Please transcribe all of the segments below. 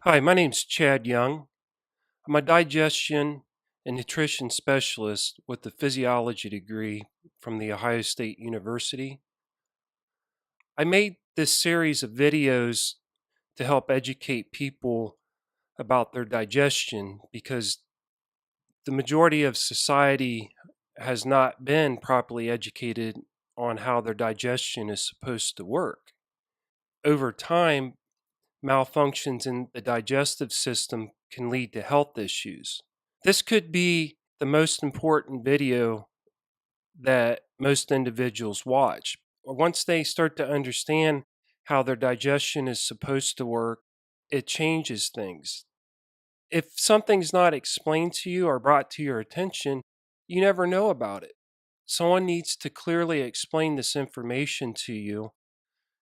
Hi, my name's Chad Young. I'm a digestion and nutrition specialist with a physiology degree from The Ohio State University. I made this series of videos to help educate people about their digestion because the majority of society has not been properly educated on how their digestion is supposed to work. Over time, malfunctions in the digestive system can lead to health issues. This could be the most important video that most individuals watch. Once they start to understand how their digestion is supposed to work, it changes things. If something's not explained to you or brought to your attention, you never know about it. Someone needs to clearly explain this information to you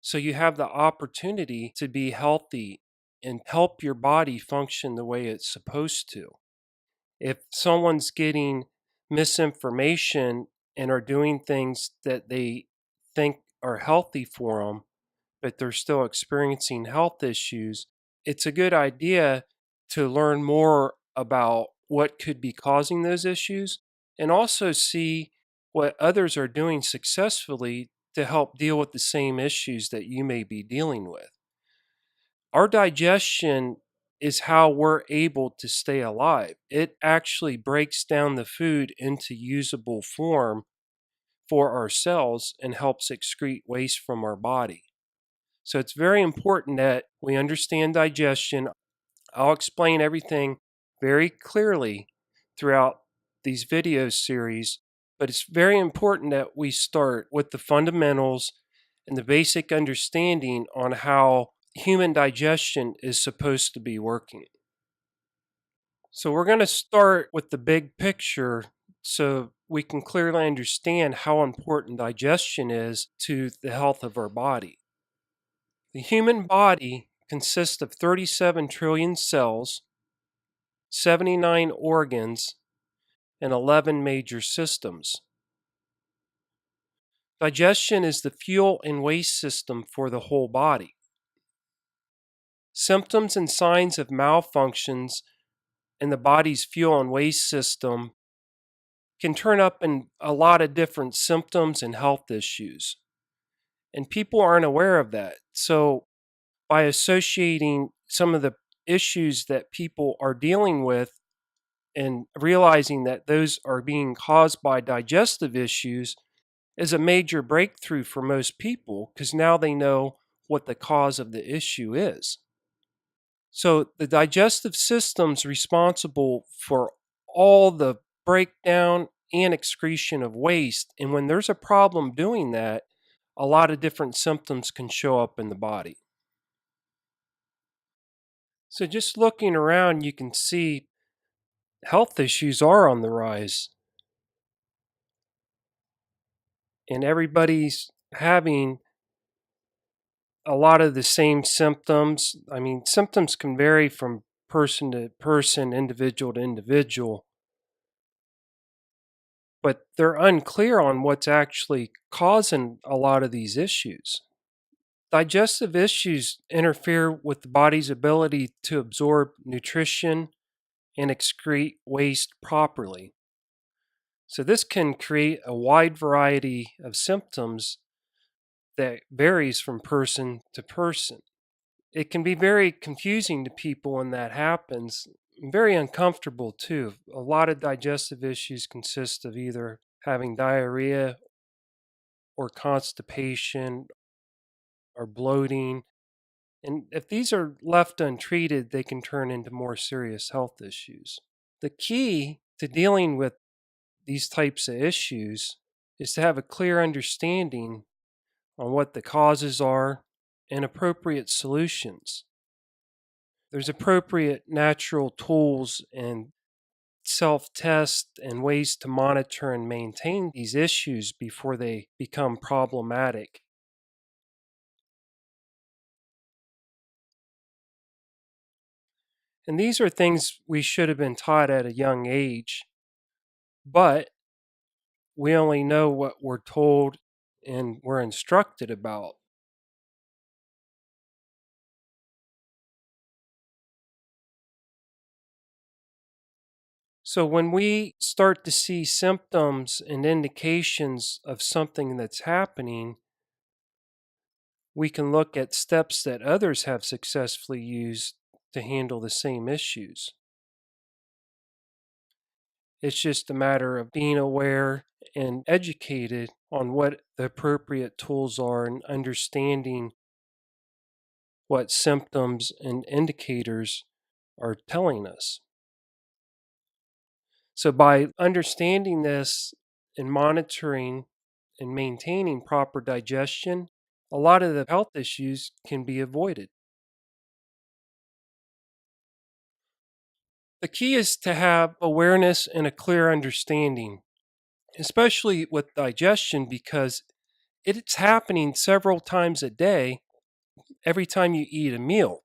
so you have the opportunity to be healthy and help your body function the way it's supposed to. If someone's getting misinformation and are doing things that they think are healthy for them, but they're still experiencing health issues, it's a good idea to learn more about what could be causing those issues and also see what others are doing successfully to help deal with the same issues that you may be dealing with. Our digestion is how we're able to stay alive. It actually breaks down the food into usable form for our cells and helps excrete waste from our body. So it's very important that we understand digestion. I'll explain everything very clearly throughout these video series, but it's very important that we start with the fundamentals and the basic understanding on how human digestion is supposed to be working. So we're going to start with the big picture so we can clearly understand how important digestion is to the health of our body. The human body consists of 37 trillion cells, 79 organs, and 11 major systems. Digestion is the fuel and waste system for the whole body. Symptoms and signs of malfunctions in the body's fuel and waste system can turn up in a lot of different symptoms and health issues. And people aren't aware of that. So by associating some of the issues that people are dealing with and realizing that those are being caused by digestive issues is a major breakthrough for most people because now they know what the cause of the issue is. So the digestive system's responsible for all the breakdown and excretion of waste. And when there's a problem doing that, a lot of different symptoms can show up in the body. So just looking around, you can see health issues are on the rise. And everybody's having a lot of the same symptoms. I mean, symptoms can vary from person to person, individual to individual, but they're unclear on what's actually causing a lot of these issues. Digestive issues interfere with the body's ability to absorb nutrition and excrete waste properly. So this can create a wide variety of symptoms that varies from person to person. It can be very confusing to people when that happens, very uncomfortable too. A lot of digestive issues consist of either having diarrhea or constipation or bloating. And if these are left untreated, they can turn into more serious health issues. The key to dealing with these types of issues is to have a clear understanding on what the causes are and appropriate solutions. There's appropriate natural tools and self-test and ways to monitor and maintain these issues before they become problematic. And these are things we should have been taught at a young age, but we only know what we're told and we're instructed about. So when we start to see symptoms and indications of something that's happening, we can look at steps that others have successfully used to handle the same issues. It's just a matter of being aware and educated on what the appropriate tools are and understanding what symptoms and indicators are telling us. So, by understanding this and monitoring and maintaining proper digestion, a lot of the health issues can be avoided. The key is to have awareness and a clear understanding, especially with digestion, because it's happening several times a day every time you eat a meal.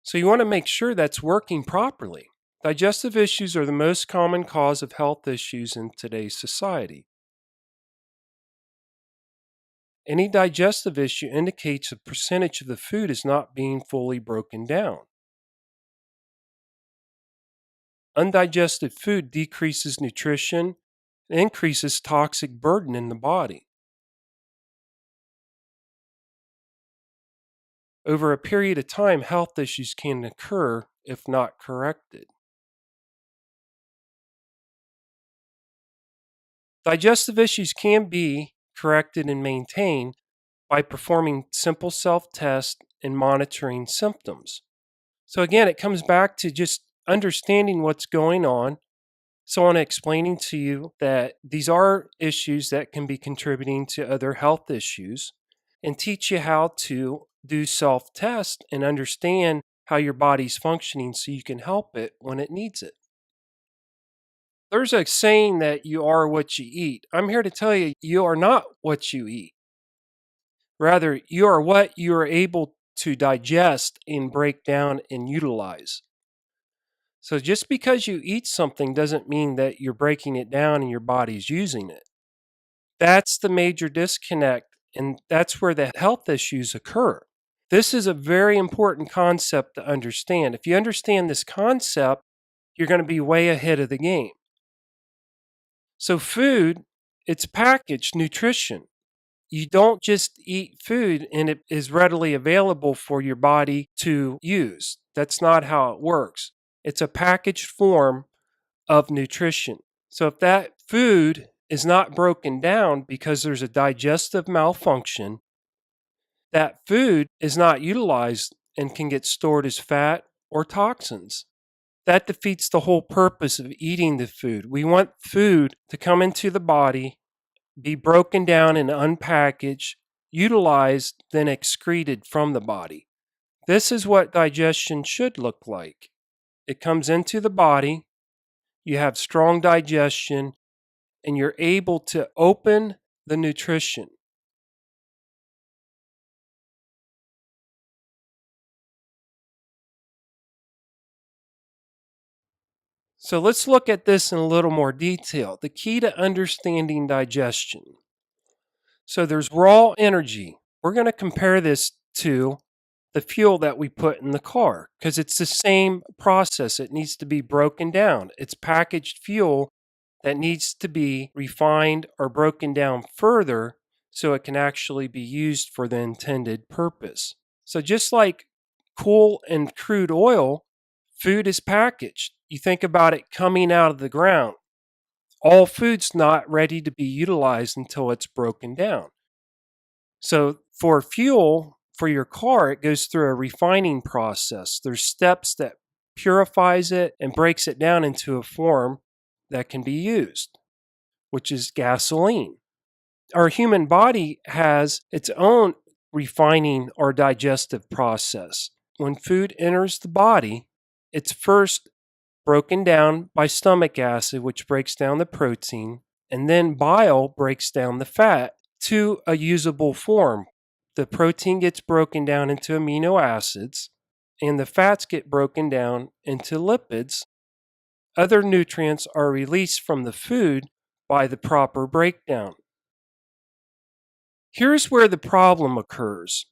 So you want to make sure that's working properly. Digestive issues are the most common cause of health issues in today's society. Any digestive issue indicates a percentage of the food is not being fully broken down. Undigested food decreases nutrition and increases toxic burden in the body. Over a period of time, health issues can occur if not corrected. Digestive issues can be corrected and maintained by performing simple self-tests and monitoring symptoms. So again, it comes back to just understanding what's going on. So I'm explaining to you that these are issues that can be contributing to other health issues and teach you how to do self-test and understand how your body's functioning so you can help it when it needs it. There's a saying that you are what you eat. I'm here to tell you, you are not what you eat. Rather, you are what you are able to digest and break down and utilize. So just because you eat something doesn't mean that you're breaking it down and your body's using it. That's the major disconnect, and that's where the health issues occur. This is a very important concept to understand. If you understand this concept, you're going to be way ahead of the game. So food, it's packaged nutrition. You don't just eat food and it is readily available for your body to use. That's not how it works. It's a packaged form of nutrition. So if that food is not broken down because there's a digestive malfunction, that food is not utilized and can get stored as fat or toxins. That defeats the whole purpose of eating the food. We want food to come into the body, be broken down and unpackaged, utilized, then excreted from the body. This is what digestion should look like. It comes into the body, you have strong digestion, and you're able to open the nutrition. So let's look at this in a little more detail. The key to understanding digestion. So there's raw energy. We're going to compare this to the fuel that we put in the car because it's the same process. It needs to be broken down. It's packaged fuel that needs to be refined or broken down further so it can actually be used for the intended purpose. So just like coal and crude oil, food is packaged. You think about it coming out of the ground. All food's not ready to be utilized until it's broken down. So for fuel for your car, it goes through a refining process. There's steps that purifies it and breaks it down into a form that can be used, which is gasoline. Our human body has its own refining or digestive process. When food enters the body, it's first broken down by stomach acid, which breaks down the protein, and then bile breaks down the fat to a usable form. The protein gets broken down into amino acids, and the fats get broken down into lipids. Other nutrients are released from the food by the proper breakdown. Here's where the problem occurs.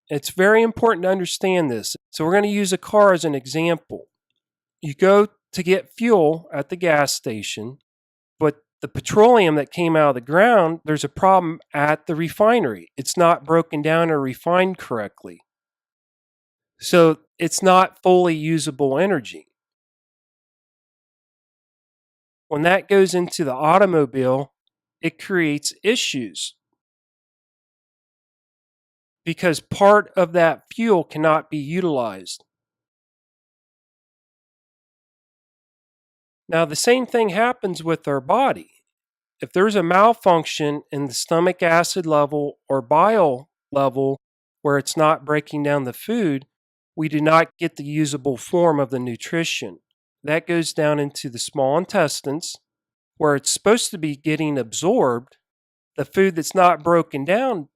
It's very important to understand this. So we're going to use a car as an example. You go to get fuel at the gas station, but the petroleum that came out of the ground, there's a problem at the refinery. It's not broken down or refined correctly. So it's not fully usable energy. When that goes into the automobile, it creates issues because part of that fuel cannot be utilized. Now, the same thing happens with our body. If there's a malfunction in the stomach acid level or bile level where it's not breaking down the food, we do not get the usable form of the nutrition. That goes down into the small intestines where it's supposed to be getting absorbed. The food that's not broken down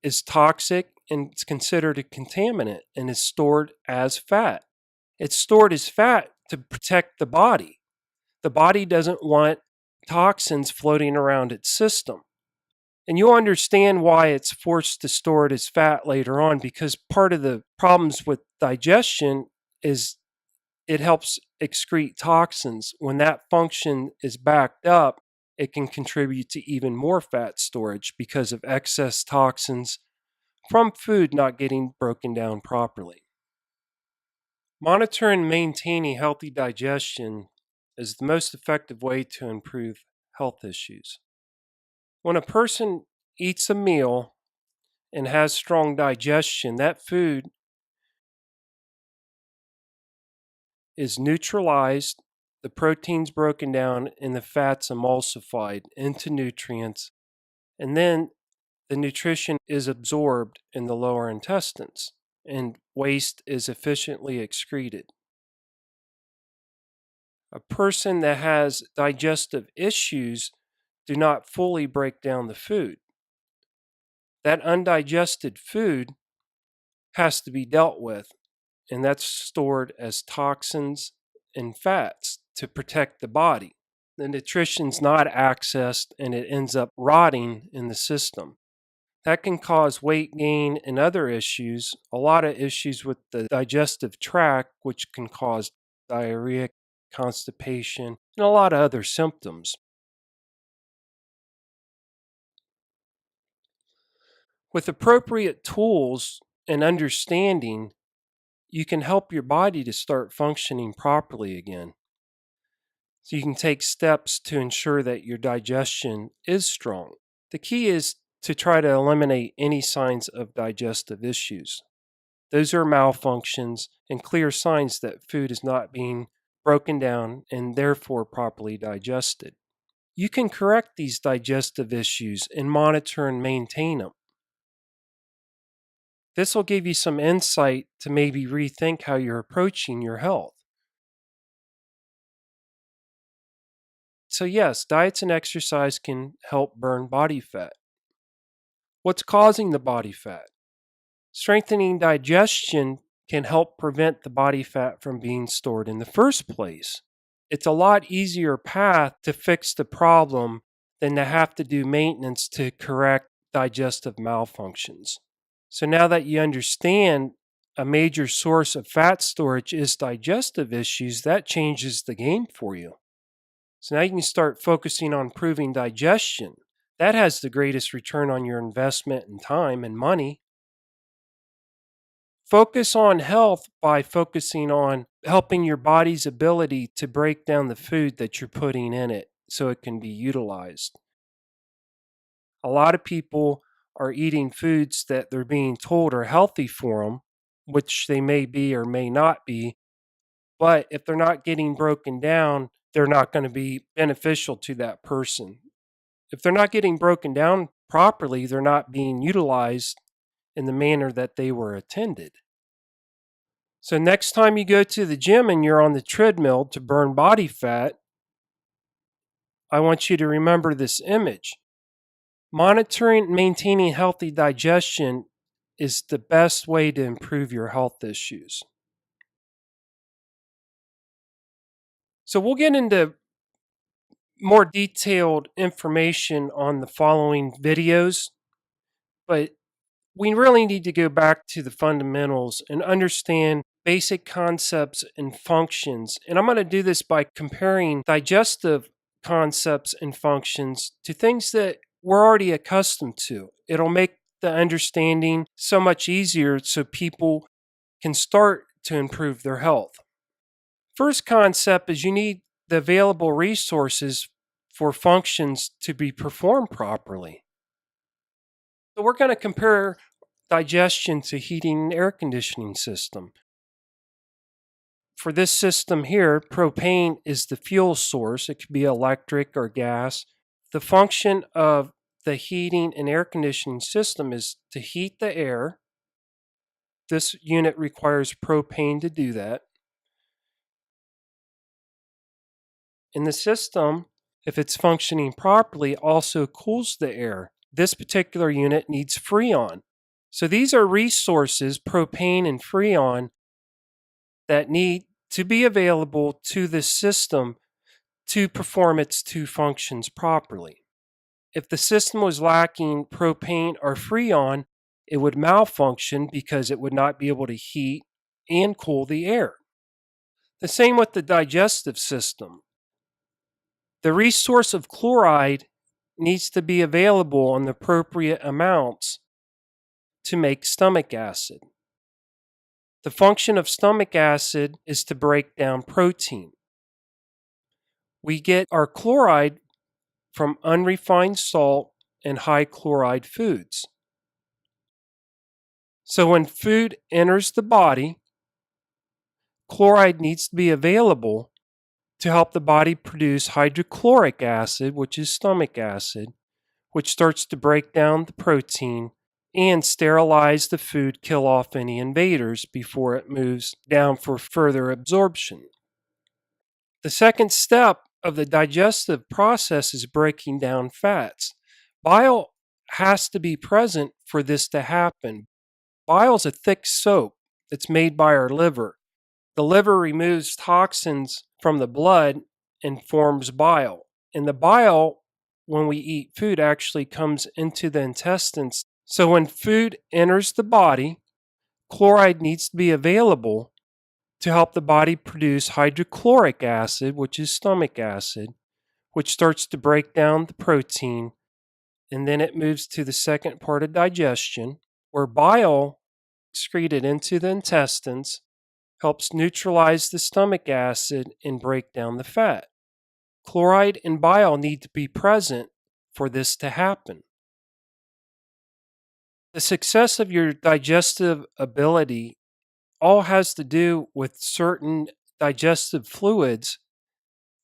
is toxic and it's considered a contaminant and is stored as fat. It's stored as fat to protect the body. The body doesn't want toxins floating around its system. And you'll understand why it's forced to store it as fat later on, because part of the problems with digestion is it helps excrete toxins. When that function is backed up, it can contribute to even more fat storage because of excess toxins from food not getting broken down properly. Monitoring and maintaining healthy digestion is the most effective way to improve health issues. When a person eats a meal and has strong digestion, that food is neutralized, the proteins broken down, and the fats emulsified into nutrients, and then the nutrition is absorbed in the lower intestines, and waste is efficiently excreted. A person that has digestive issues do not fully break down the food. That undigested food has to be dealt with, and that's stored as toxins and fats to protect the body. The nutrition's not accessed and it ends up rotting in the system. That can cause weight gain and other issues, a lot of issues with the digestive tract, which can cause diarrhea, constipation, and a lot of other symptoms. With appropriate tools and understanding, you can help your body to start functioning properly again. So you can take steps to ensure that your digestion is strong. The key is to try to eliminate any signs of digestive issues. Those are malfunctions and clear signs that food is not being broken down and therefore properly digested. You can correct these digestive issues and monitor and maintain them. This will give you some insight to maybe rethink how you're approaching your health. So yes, diets and exercise can help burn body fat. What's causing the body fat? Strengthening digestion can help prevent the body fat from being stored in the first place. It's a lot easier path to fix the problem than to have to do maintenance to correct digestive malfunctions. So now that you understand a major source of fat storage is digestive issues, that changes the game for you. So now you can start focusing on improving digestion. That has the greatest return on your investment in time and money. Focus on health by focusing on helping your body's ability to break down the food that you're putting in it so it can be utilized. A lot of people are eating foods that they're being told are healthy for them, which they may be or may not be. But if they're not getting broken down, they're not going to be beneficial to that person. If they're not getting broken down properly, they're not being utilized in the manner that they were intended. So next time you go to the gym and you're on the treadmill to burn body fat, I want you to remember this image. Monitoring and maintaining healthy digestion is the best way to improve your health issues. So we'll get into more detailed information on the following videos, but we really need to go back to the fundamentals and understand basic concepts and functions. And I'm going to do this by comparing digestive concepts and functions to things that we're already accustomed to. It'll make the understanding so much easier so people can start to improve their health. First concept is you need the available resources for functions to be performed properly. So we're going to compare digestion to heating and air conditioning system. For this system here, propane is the fuel source. It could be electric or gas. The function of the heating and air conditioning system is to heat the air. This unit requires propane to do that. And the system, if it's functioning properly, also cools the air. This particular unit needs Freon. So these are resources, propane and Freon, that need to be available to the system to perform its two functions properly. If the system was lacking propane or Freon, it would malfunction because it would not be able to heat and cool the air. The same with the digestive system. The resource of chloride needs to be available in the appropriate amounts to make stomach acid. The function of stomach acid is to break down protein. We get our chloride from unrefined salt and high chloride foods. So when food enters the body, chloride needs to be available to help the body produce hydrochloric acid, which is stomach acid, which starts to break down the protein and sterilize the food, kill off any invaders before it moves down for further absorption. The second step of the digestive process is breaking down fats. Bile has to be present for this to happen. Bile is a thick soap that's made by our liver. The liver removes toxins from the blood and forms bile. And the bile, when we eat food, actually comes into the intestines. So when food enters the body, chloride needs to be available to help the body produce hydrochloric acid, which is stomach acid, which starts to break down the protein. And then it moves to the second part of digestion, where bile excreted into the intestines helps neutralize the stomach acid and break down the fat. Chloride and bile need to be present for this to happen. The success of your digestive ability all has to do with certain digestive fluids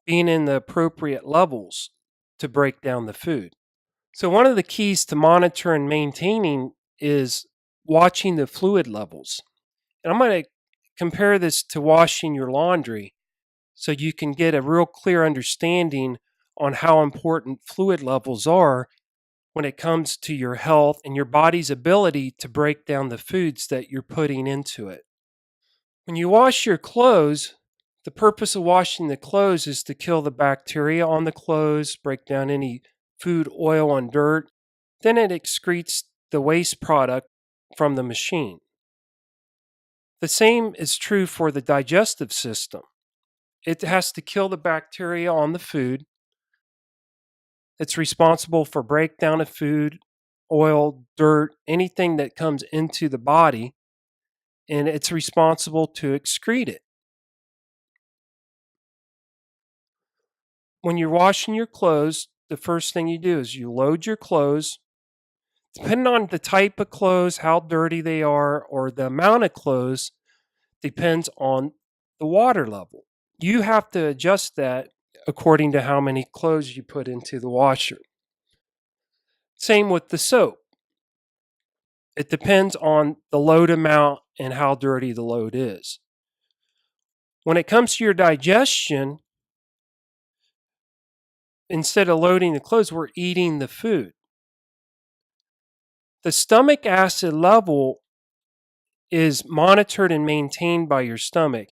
being in the appropriate levels to break down the food. So one of the keys to monitor and maintaining is watching the fluid levels. And I'm going to compare this to washing your laundry so you can get a real clear understanding on how important fluid levels are when it comes to your health and your body's ability to break down the foods that you're putting into it. When you wash your clothes, the purpose of washing the clothes is to kill the bacteria on the clothes, break down any food, oil, and dirt. Then it excretes the waste product from the machine. The same is true for the digestive system. It has to kill the bacteria on the food. It's responsible for breakdown of food, oil, dirt, anything that comes into the body, and it's responsible to excrete it. When you're washing your clothes, the first thing you do is you load your clothes. Depending on the type of clothes, how dirty they are, or the amount of clothes, depends on the water level. You have to adjust that according to how many clothes you put into the washer. Same with the soap. It depends on the load amount and how dirty the load is. When it comes to your digestion, instead of loading the clothes, we're eating the food. The stomach acid level is monitored and maintained by your stomach.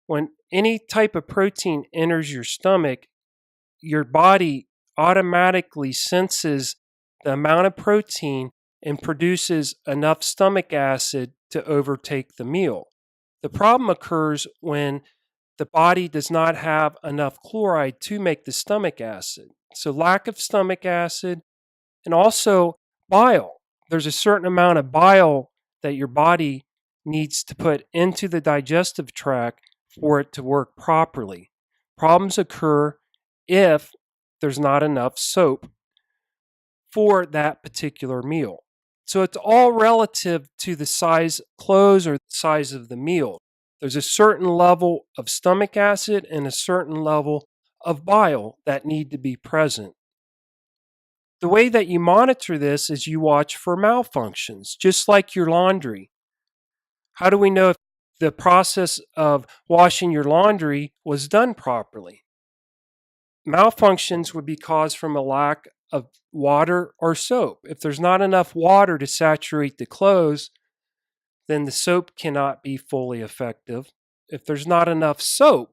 When any type of protein enters your stomach, your body automatically senses the amount of protein and produces enough stomach acid to overtake the meal. The problem occurs when the body does not have enough chloride to make the stomach acid. So lack of stomach acid and also bile. There's a certain amount of bile that your body needs to put into the digestive tract for it to work properly. Problems occur if there's not enough soap for that particular meal. So it's all relative to the size of clothes or the size of the meal. There's a certain level of stomach acid and a certain level of bile that need to be present. The way that you monitor this is you watch for malfunctions, just like your laundry. How do we know if the process of washing your laundry was done properly? Malfunctions would be caused from a lack of water or soap. If there's not enough water to saturate the clothes, then the soap cannot be fully effective. If there's not enough soap,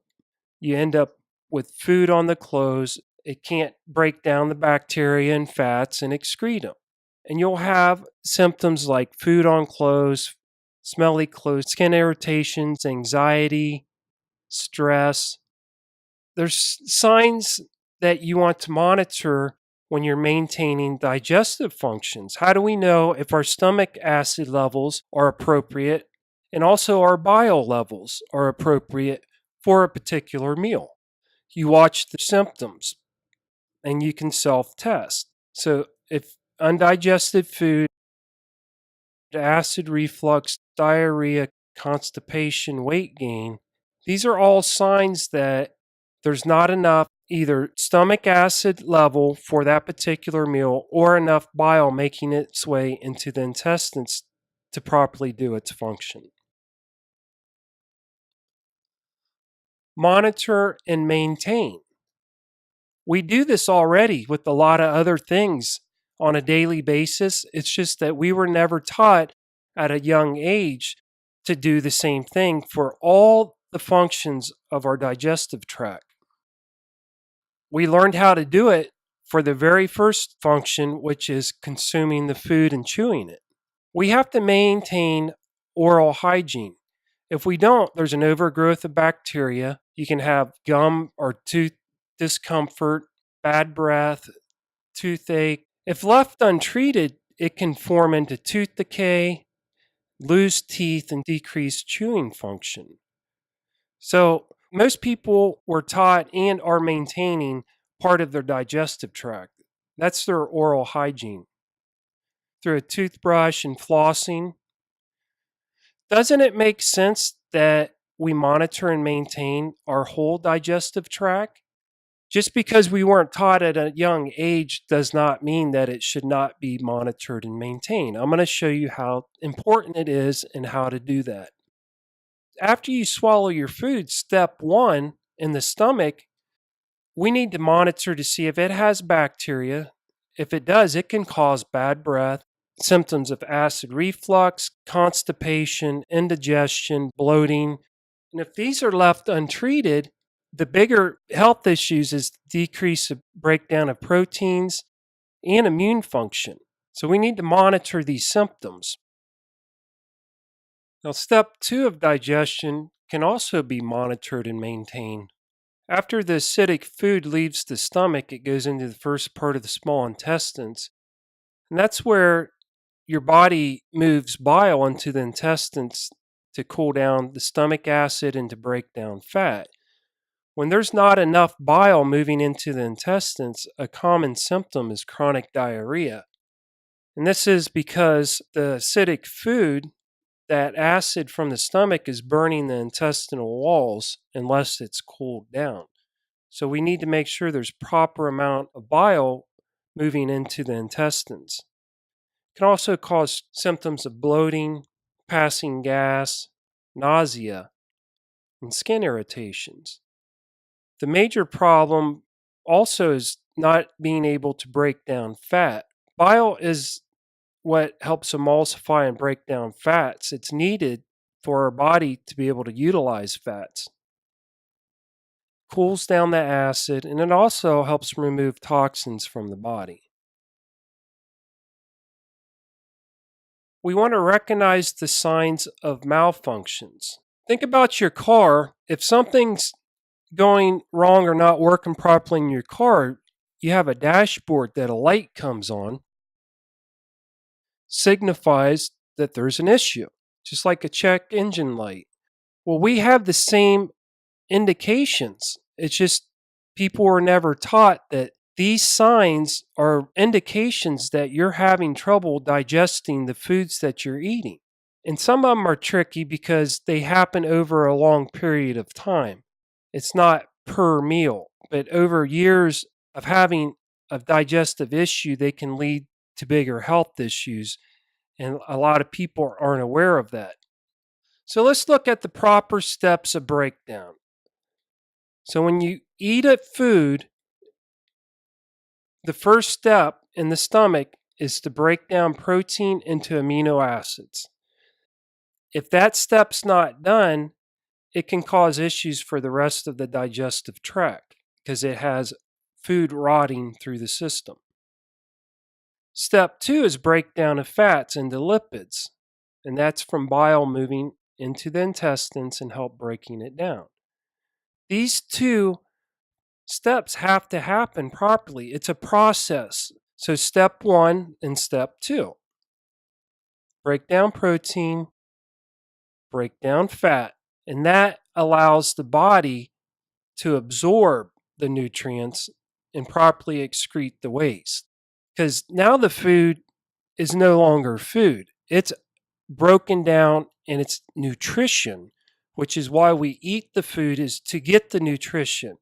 you end up with food on the clothes. It can't break down the bacteria and fats and excrete them. And you'll have symptoms like food on clothes, smelly clothes, skin irritations, anxiety, stress. There's signs that you want to monitor when you're maintaining digestive functions. How do we know if our stomach acid levels are appropriate and also our bile levels are appropriate for a particular meal? You watch the symptoms and you can self-test. So if undigested food, acid reflux, diarrhea, constipation, weight gain, these are all signs that there's not enough either stomach acid level for that particular meal or enough bile making its way into the intestines to properly do its function. Monitor and maintain. We do this already with a lot of other things on a daily basis. It's just that we were never taught at a young age to do the same thing for all the functions of our digestive tract. We learned how to do it for the very first function, which is consuming the food and chewing it. We have to maintain oral hygiene. If we don't, there's an overgrowth of bacteria. You can have gum or tooth discomfort, bad breath, toothache. If left untreated, it can form into tooth decay, lose teeth, and decrease chewing function. So most people were taught and are maintaining part of their digestive tract. That's their oral hygiene. Through a toothbrush and flossing. Doesn't it make sense that we monitor and maintain our whole digestive tract? Just because we weren't taught at a young age does not mean that it should not be monitored and maintained. I'm going to show you how important it is and how to do that. After you swallow your food, step one in the stomach, we need to monitor to see if it has bacteria. If it does, it can cause bad breath, symptoms of acid reflux, constipation, indigestion, bloating. And if these are left untreated, the bigger health issues is decrease of breakdown of proteins and immune function. So we need to monitor these symptoms. Now, step two of digestion can also be monitored and maintained. After the acidic food leaves the stomach, it goes into the first part of the small intestines. And that's where your body moves bile into the intestines to cool down the stomach acid and to break down fat. When there's not enough bile moving into the intestines, a common symptom is chronic diarrhea. And this is because the acidic food, that acid from the stomach, is burning the intestinal walls unless it's cooled down. So we need to make sure there's proper amount of bile moving into the intestines. It can also cause symptoms of bloating, passing gas, nausea, and skin irritations. The major problem also is not being able to break down fat. Bile is what helps emulsify and break down fats. It's needed for our body to be able to utilize fats. Cools down the acid, and it also helps remove toxins from the body. We want to recognize the signs of malfunctions. Think about your car. If something's going wrong or not working properly in your car, you have a dashboard that a light comes on, signifies that there's an issue, just like a check engine light. Well, we have the same indications. It's just people were never taught that these signs are indications that you're having trouble digesting the foods that you're eating. And some of them are tricky because they happen over a long period of time. It's not per meal, but over years of having a digestive issue, they can lead to bigger health issues. And a lot of people aren't aware of that. So let's look at the proper steps of breakdown. So when you eat a food, the first step in the stomach is to break down protein into amino acids. If that step's not done, it can cause issues for the rest of the digestive tract because it has food rotting through the system. Step 2 is breakdown of fats into lipids, and that's from bile moving into the intestines and help breaking it down. These two steps have to happen properly. It's a process. So step 1 and step 2. Break down protein, break down fat, and that allows the body to absorb the nutrients and properly excrete the waste. Because now the food is no longer food. It's broken down in its nutrition, which is why we eat the food, is to get the nutrition.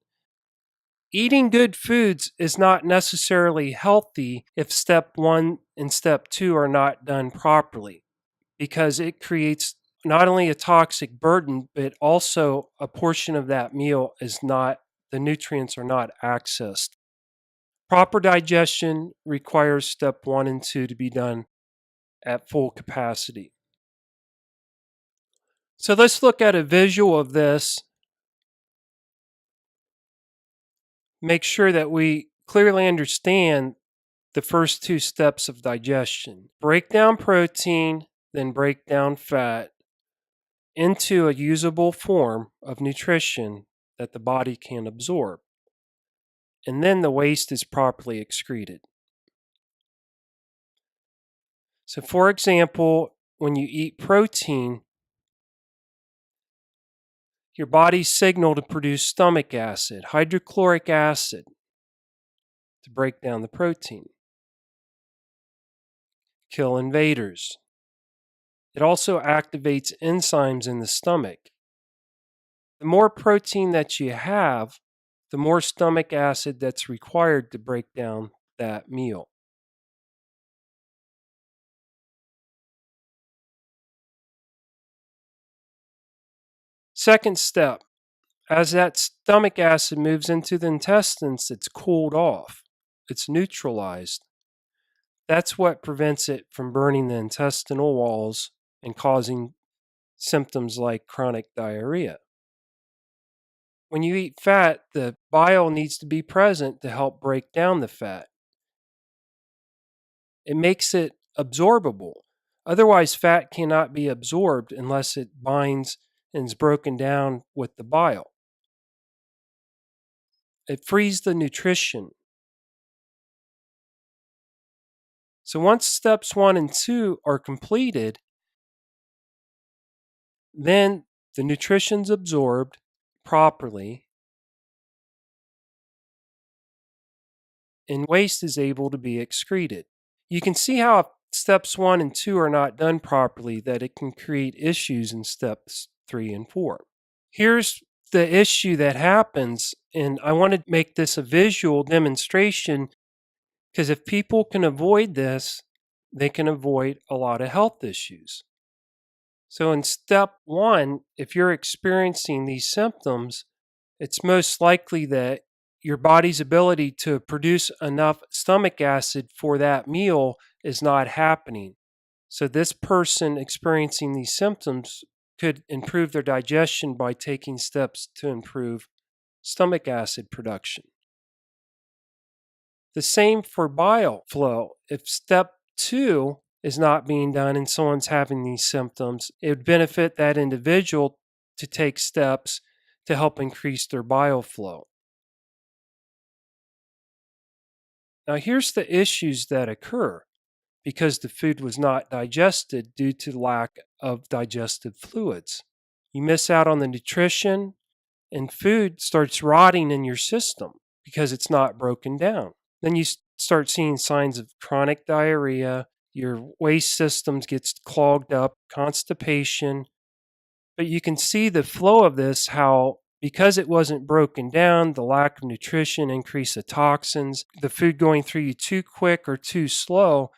Eating good foods is not necessarily healthy if step 1 and step 2 are not done properly, because it creates not only a toxic burden, but also a portion of that meal is not, the nutrients are not accessed. Proper digestion requires step 1 and 2 to be done at full capacity. So let's look at a visual of this. Make sure that we clearly understand the first 2 steps of digestion. Break down protein, then break down fat into a usable form of nutrition that the body can absorb. And then the waste is properly excreted. So for example, when you eat protein, your body's signal to produce stomach acid, hydrochloric acid, to break down the protein. Kill invaders. It also activates enzymes in the stomach. The more protein that you have, the more stomach acid that's required to break down that meal. Second step, as that stomach acid moves into the intestines, it's cooled off. It's neutralized. That's what prevents it from burning the intestinal walls and causing symptoms like chronic diarrhea. When you eat fat, the bile needs to be present to help break down the fat. It makes it absorbable. Otherwise, fat cannot be absorbed unless it binds and is broken down with the bile. It frees the nutrition. So once steps 1 and 2 are completed, then the nutrition's absorbed properly and waste is able to be excreted. You can see how if steps 1 and 2 are not done properly, that it can create issues in steps 3 and 4. Here's the issue that happens. And I want to make this a visual demonstration because if people can avoid this, they can avoid a lot of health issues. So, in step one, if you're experiencing these symptoms, it's most likely that your body's ability to produce enough stomach acid for that meal is not happening. So, this person experiencing these symptoms could improve their digestion by taking steps to improve stomach acid production. The same for bile flow. If step two is not being done and someone's having these symptoms, it would benefit that individual to take steps to help increase their bile flow. Now, here's the issues that occur because the food was not digested due to lack of digestive fluids. You miss out on the nutrition, and food starts rotting in your system because it's not broken down. Then you start seeing signs of chronic diarrhea, your waste systems gets clogged up, constipation. But you can see the flow of this, how because it wasn't broken down, the lack of nutrition, increase of toxins, the food going through you too quick or too slow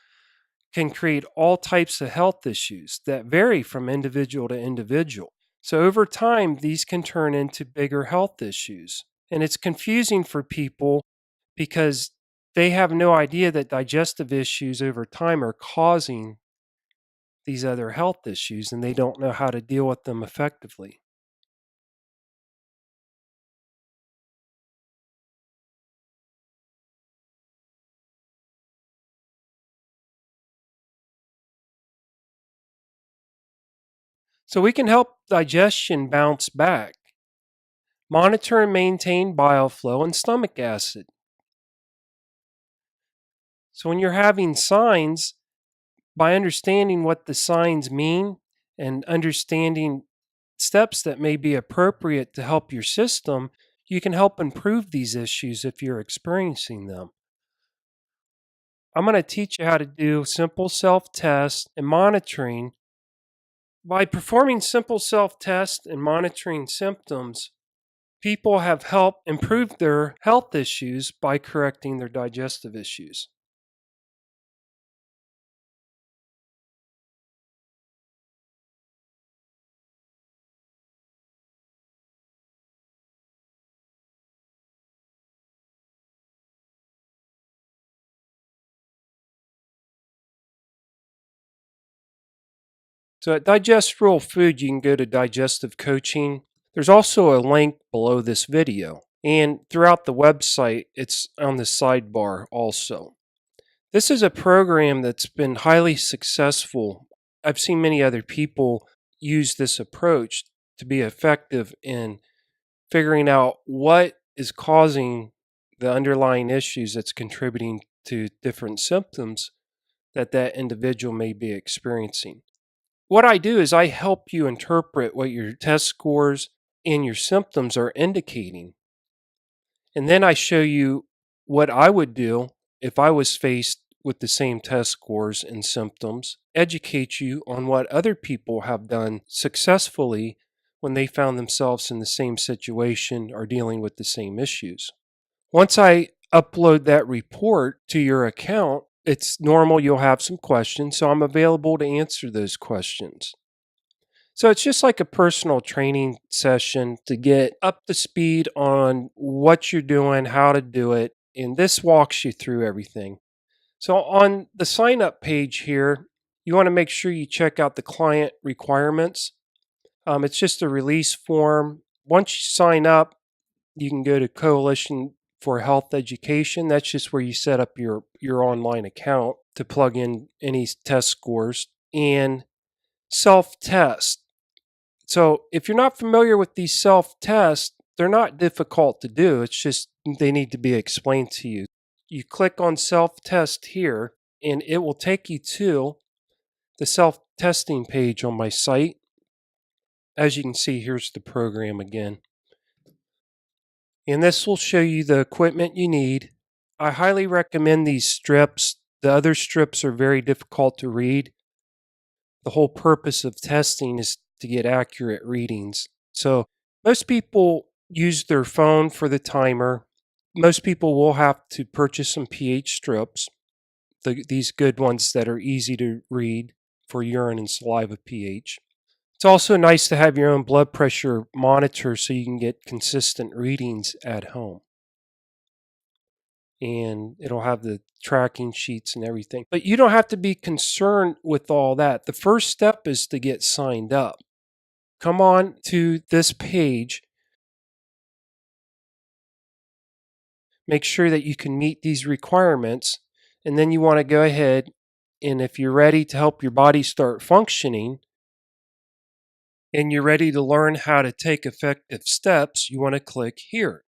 can create all types of health issues that vary from individual to individual. So over time, these can turn into bigger health issues. And it's confusing for people because they have no idea that digestive issues over time are causing these other health issues and they don't know how to deal with them effectively. So we can help digestion bounce back. Monitor and maintain bile flow and stomach acid. So when you're having signs, by understanding what the signs mean and understanding steps that may be appropriate to help your system, you can help improve these issues if you're experiencing them. I'm going to teach you how to do simple self-test and monitoring. By performing simple self-test and monitoring symptoms, people have helped improve their health issues by correcting their digestive issues. So at Digestible Food, you can go to Digestive Coaching. There's also a link below this video. And throughout the website, it's on the sidebar also. This is a program that's been highly successful. I've seen many other people use this approach to be effective in figuring out what is causing the underlying issues that's contributing to different symptoms that individual may be experiencing. What I do is I help you interpret what your test scores and your symptoms are indicating. And then I show you what I would do if I was faced with the same test scores and symptoms, educate you on what other people have done successfully when they found themselves in the same situation or dealing with the same issues. Once I upload that report to your account, it's normal you'll have some questions, so I'm available to answer those questions. So it's just like a personal training session to get up to speed on what you're doing, how to do it, and this walks you through everything. So on the sign up page here, you want to make sure you check out the client requirements. It's just a release form. Once you sign up, you can go to Coalition for Health Education. That's just where you set up your online account to plug in any test scores and self-test. So if you're not familiar with these self-tests, they're not difficult to do. It's just they need to be explained to you. You click on self-test here, and it will take you to the self-testing page on my site. As you can see, here's the program again. And this will show you the equipment you need. I highly recommend these strips. The other strips are very difficult to read. The whole purpose of testing is to get accurate readings. So Most people use their phone for the timer. Most people will have to purchase some pH strips, these good ones that are easy to read for urine and saliva pH. It's also nice to have your own blood pressure monitor so you can get consistent readings at home. And it'll have the tracking sheets and everything. But you don't have to be concerned with all that. The first step is to get signed up. Come on to this page. Make sure that you can meet these requirements. And then you want to go ahead, and if you're ready to help your body start functioning, and you're ready to learn how to take effective steps, you want to click here.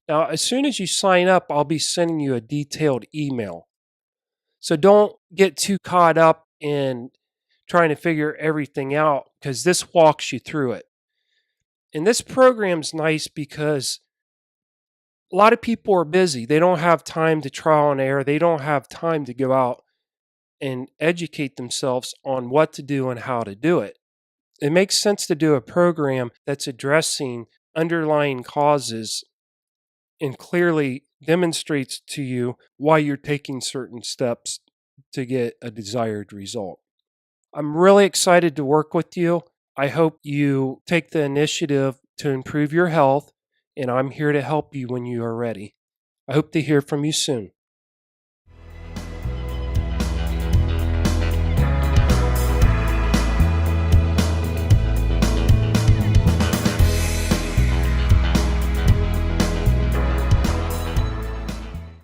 Now, as soon as you sign up, I'll be sending you a detailed email. So don't get too caught up in trying to figure everything out, because this walks you through it. And this program's nice because a lot of people are busy. They don't have time to trial and error. They don't have time to go out and educate themselves on what to do and how to do it. It makes sense to do a program that's addressing underlying causes and clearly demonstrates to you why you're taking certain steps to get a desired result. I'm really excited to work with you. I hope you take the initiative to improve your health, and I'm here to help you when you are ready. I hope to hear from you soon.